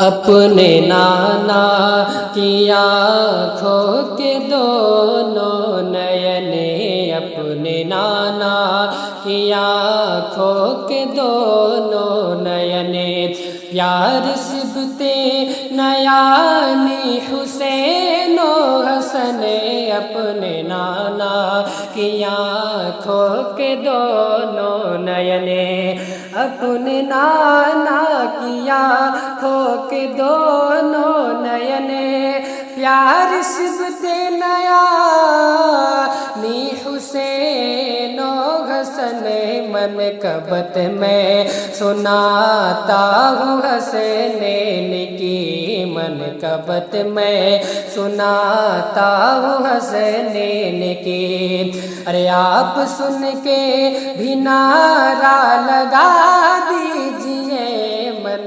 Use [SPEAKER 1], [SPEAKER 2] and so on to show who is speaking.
[SPEAKER 1] अपने नाना की आँखों के दोनों नयने, अपने नाना की आँखों के दोनों नयने, प्यार सिबते नयानी हुसैन हसन, अपने नाना की आँखों के दोनों नयने, अपने नाना की आँखों के दोनों नयने, प्यार सिबते नया नी हुसैन हसन, मन कबत में सुनाता हूँ हसनैन की, मन कबत में सुनाता हूँ हसनैन की। अरे आप सुन के भी नारा लगा दिए